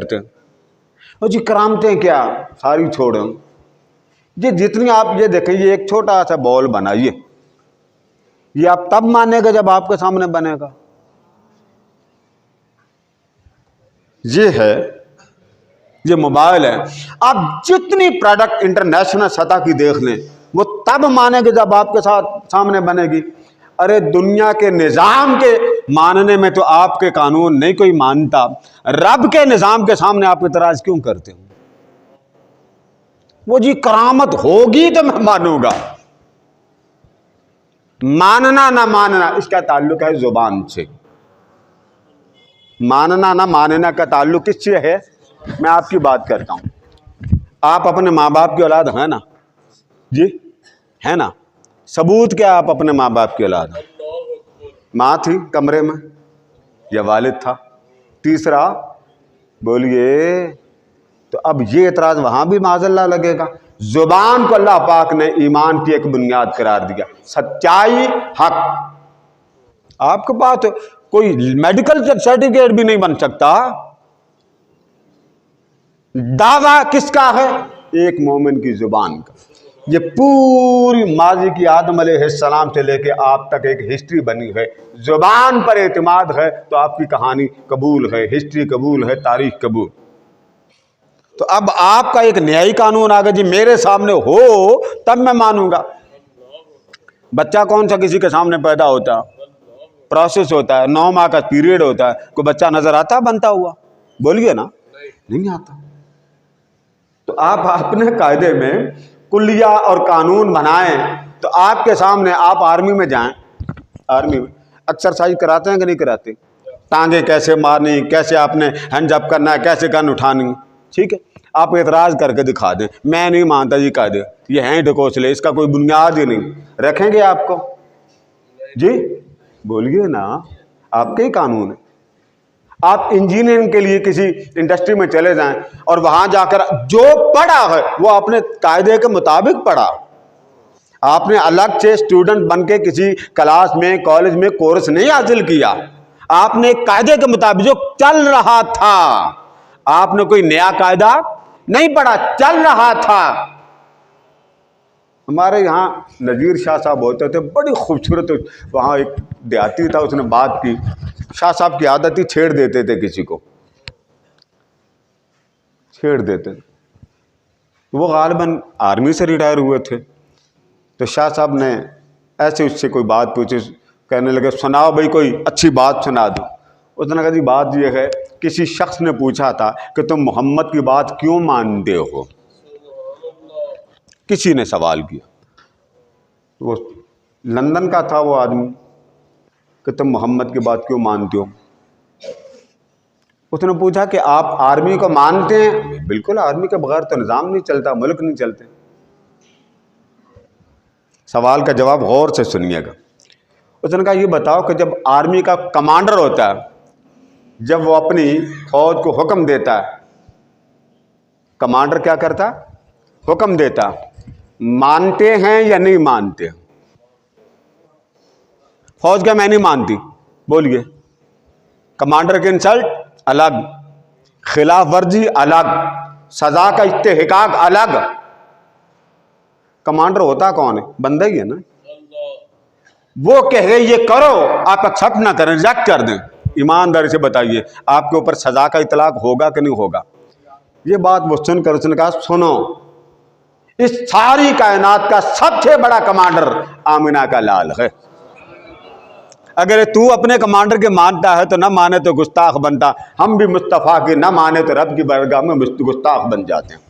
कहते हैं। और जी करामतें क्या, सारी छोड़ो जी, जितनी आप ये देखें, ये एक छोटा सा बॉल बनाइए, ये आप तब मानेगा जब आपके सामने बनेगा। ये है, ये मोबाइल है, आप जितनी प्रोडक्ट इंटरनेशनल सतह की देख लें, वो तब मानेंगे जब आपके साथ सामने बनेगी। अरे दुनिया के निजाम के मानने में तो आपके कानून नहीं कोई मानता, रब के निजाम के सामने आप इतराज क्यों करते हो? वो जी करामत होगी तो मैं मानूंगा, मानना ना मानना इसका ताल्लुक है जुबान से। मानना ना मानना का ताल्लुक किससे है? मैं आपकी बात करता हूं। आप अपने माँ बाप की औलाद हैं ना जी, है ना? सबूत क्या आप अपने माँ बाप की औलाद हैं? माँ थी कमरे में या वालिद था? तीसरा बोलिए। तो अब ये एतराज वहां भी माज़अल्लाह लगेगा। जुबान को अल्लाह पाक ने ईमान की एक बुनियाद करार दिया, सच्चाई, हक। आपके पास कोई मेडिकल सर्टिफिकेट भी नहीं बन सकता। दावा किसका है? एक मोमिन की जुबान का। ये पूरी माजी की आदम अलैहिस्सलाम से लेके आप तक एक हिस्ट्री बनी है। जुबान पर एतमाद है तो आपकी कहानी कबूल है, हिस्ट्री कबूल है, तारीख कबूल। तो अब आपका एक न्यायी कानून आ गया जी, मेरे सामने हो तब मैं मानूंगा। बच्चा कौन सा किसी के सामने पैदा होता है? प्रोसेस होता है, 9 माह का पीरियड होता है। कोई बच्चा नजर आता है बनता हुआ? बोलिए ना, नहीं आता। तो आप अपने कायदे में कुलिया और कानून बनाएं। तो आपके सामने, आप आर्मी में जाएं, आर्मी में एक्सरसाइज कराते हैं कि नहीं कराते? टांगे कैसे मारनी, कैसे आपने हैंड अप करना है, कैसे गन उठानी, ठीक है? आप एतराज करके दिखा दें, मैं नहीं मानता जी कायदे, ये हैं ढकोसले, इसका कोई बुनियाद ही नहीं। रखेंगे आपको जी? बोलिए ना, आपके ही कानून है। आप इंजीनियरिंग के लिए किसी इंडस्ट्री में चले जाएं और वहां जाकर जो पढ़ा है वो अपने कायदे के मुताबिक पढ़ा। आपने अलग से स्टूडेंट बन के किसी क्लास में, कॉलेज में कोर्स नहीं हासिल किया। आपने कायदे के मुताबिक जो चल रहा था, आपने कोई नया कायदा नहीं पढ़ा, चल रहा था। हमारे यहाँ नज़ीर शाह साहब होते थे, बड़ी खूबसूरत, वहाँ एक देहाती था, उसने बात की। शाह साहब की आदत ही छेड़ देते थे, किसी को छेड़ देते। वो गालिबन आर्मी से रिटायर हुए थे। तो शाह साहब ने ऐसे उससे कोई बात पूछी, कहने लगे सुनाओ भाई, कोई अच्छी बात सुना दो। उसने कहा जी बात ये है, किसी शख्स ने पूछा था कि तुम मोहम्मद की बात क्यों मानते हो? किसी ने सवाल किया, वो लंदन का था वो आदमी, कि तुम मोहम्मद की बात क्यों मानते हो? उसने पूछा कि आप आर्मी को मानते हैं? बिल्कुल, आर्मी के बगैर तो निज़ाम नहीं चलता, मुल्क नहीं चलते। सवाल का जवाब गौर से सुनिएगा। उसने कहा ये बताओ कि जब आर्मी का कमांडर होता है, जब वो अपनी फौज को हुक्म देता है, कमांडर क्या करता? हुक्म देता। मानते हैं या नहीं मानते? फौज क्या मैं नहीं मानती? बोलिए। कमांडर के इंसल्ट अलग, खिलाफ वर्जी अलग, सजा का इस्तेहकाक अलग। कमांडर होता कौन है? बंदा ही है ना। वो कह रहे ये करो, आप एक्सेप्ट ना करें, रिजेक्ट कर दें, ईमानदारी से बताइए आपके ऊपर सजा का इतलाक होगा कि नहीं होगा? ये बात वो सुनकर उसने कहा सुनो, इस सारी कायनात का सबसे बड़ा कमांडर आमिना का लाल है। अगर तू अपने कमांडर के मानता है तो ना माने तो गुस्ताख बनता। हम भी मुस्तफ़ा के ना माने तो रब की बारगाह में गुस्ताख बन जाते हैं।